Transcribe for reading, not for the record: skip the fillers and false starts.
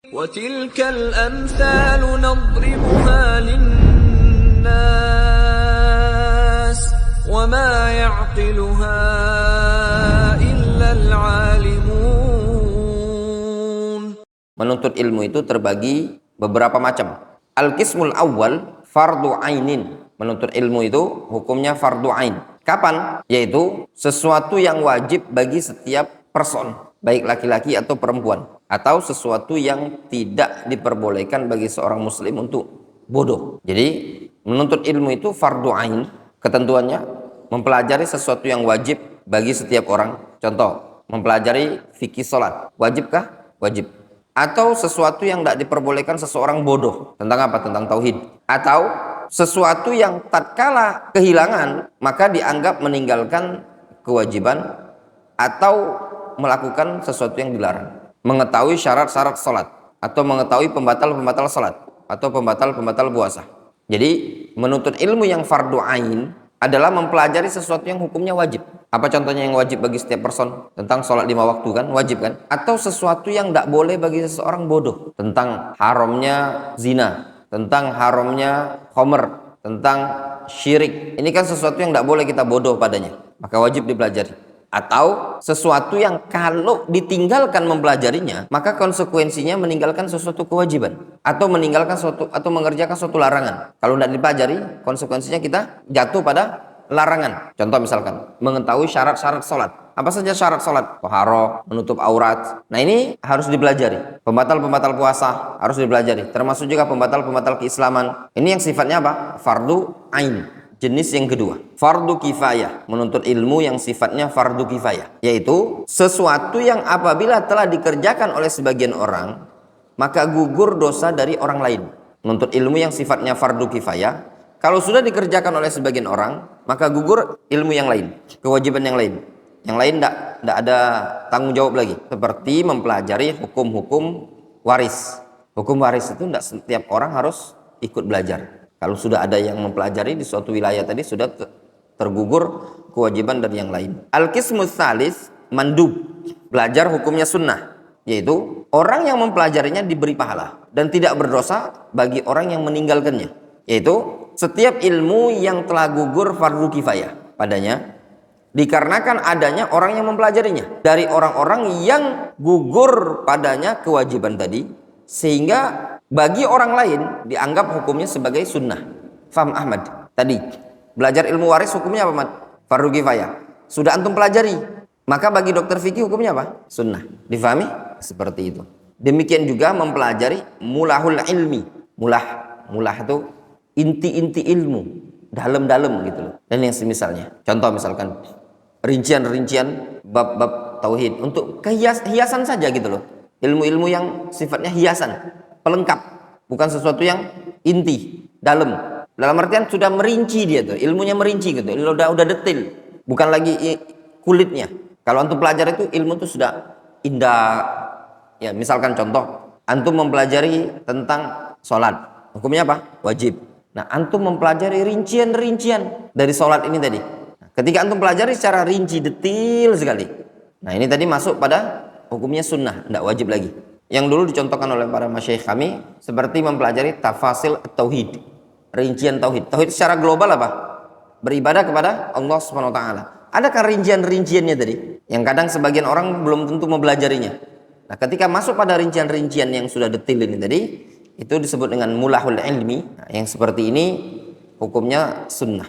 وَتِلْكَ الْأَمْثَالُ نَضْرِبُهَا لِلنَّاسِ وَمَا يَعْقِلُهَا إِلَّا الْعَالِمُونَ. Menuntut ilmu itu terbagi beberapa macam. Al-qismul awal fardu ainin. Menuntut ilmu itu hukumnya fardu ain. Kapan? Yaitu sesuatu yang wajib bagi setiap person, baik laki-laki atau perempuan, atau sesuatu yang tidak diperbolehkan bagi seorang muslim untuk bodoh. Jadi menuntut ilmu itu fardu ain. Ketentuannya mempelajari sesuatu yang wajib bagi setiap orang. Contoh, mempelajari fikih salat. Wajibkah? Wajib. Atau sesuatu yang tidak diperbolehkan seseorang bodoh. Tentang apa? Tentang tauhid. Atau sesuatu yang tatkala kehilangan maka dianggap meninggalkan kewajiban atau melakukan sesuatu yang dilarang. Mengetahui syarat-syarat salat atau mengetahui pembatal-pembatal salat atau pembatal-pembatal puasa. Jadi menuntut ilmu yang fardu ain adalah mempelajari sesuatu yang hukumnya wajib. Apa contohnya yang wajib bagi setiap person? Tentang sholat 5 waktu kan, wajib kan? Atau sesuatu yang tidak boleh bagi seseorang bodoh. Tentang haramnya zina, tentang haramnya khamr, tentang syirik. Ini kan sesuatu yang tidak boleh kita bodoh padanya, maka wajib dipelajari. Atau sesuatu yang kalau ditinggalkan mempelajarinya, maka konsekuensinya meninggalkan sesuatu kewajiban, atau meninggalkan suatu atau mengerjakan suatu larangan. Kalau tidak dipelajari, konsekuensinya kita jatuh pada larangan. Contoh misalkan mengetahui syarat-syarat sholat. Apa saja syarat sholat? Taharah, menutup aurat. Nah ini harus dipelajari. Pembatal-pembatal puasa harus dipelajari. Termasuk juga pembatal-pembatal keislaman. Ini yang sifatnya apa? Fardu ain. Jenis yang kedua, fardu kifayah. Menuntut ilmu yang sifatnya fardu kifayah, yaitu sesuatu yang apabila telah dikerjakan oleh sebagian orang maka gugur dosa dari orang lain. Menuntut ilmu yang sifatnya fardu kifayah, kalau sudah dikerjakan oleh sebagian orang maka gugur ilmu yang lain, kewajiban yang lain. Yang lain tidak ada tanggung jawab lagi. Seperti mempelajari hukum-hukum waris. Hukum waris itu tidak setiap orang harus ikut belajar. Kalau sudah ada yang mempelajari di suatu wilayah tadi, sudah tergugur kewajiban dari yang lain. Al-qismus tsalis mandub, belajar hukumnya sunnah, yaitu orang yang mempelajarinya diberi pahala dan tidak berdosa bagi orang yang meninggalkannya. Yaitu setiap ilmu yang telah gugur fardu kifayah padanya dikarenakan adanya orang yang mempelajarinya dari orang-orang yang gugur padanya kewajiban tadi, sehingga bagi orang lain dianggap hukumnya sebagai sunnah. Faham Ahmad? Tadi belajar ilmu waris hukumnya apa, Mat? Fardu kifayah. Sudah antum pelajari, maka bagi dokter fikih hukumnya apa? Sunnah. Difahami? Seperti itu. Demikian juga mempelajari mulahul ilmi. Mulah itu inti-inti ilmu, dalam-dalam gitu loh. Dan yang semisalnya. Contoh misalkan rincian-rincian bab-bab tauhid untuk hiasan saja gitu loh. Ilmu-ilmu yang sifatnya hiasan, pelengkap, bukan sesuatu yang inti, dalam artian sudah merinci dia tuh, ilmunya merinci gitu, udah detail, bukan lagi kulitnya. Kalau antum pelajari itu ilmu itu sudah indah. Ya misalkan contoh, antum mempelajari tentang sholat, hukumnya apa? Wajib. Nah antum mempelajari rincian-rincian dari sholat ini tadi. Nah, ketika antum pelajari secara rinci, detail sekali, nah ini tadi masuk pada hukumnya sunnah, tidak wajib lagi. Yang dulu dicontohkan oleh para masyayikh kami seperti mempelajari tafasil tauhid, rincian tauhid. Tauhid secara global apa? Beribadah kepada Allah Subhanahu wa taala. Adakah rincian-rinciannya tadi? Yang kadang sebagian orang belum tentu mempelajarinya. Nah, ketika masuk pada rincian-rincian yang sudah detail ini tadi, itu disebut dengan mulahul ilmi. Nah, yang seperti ini hukumnya sunnah.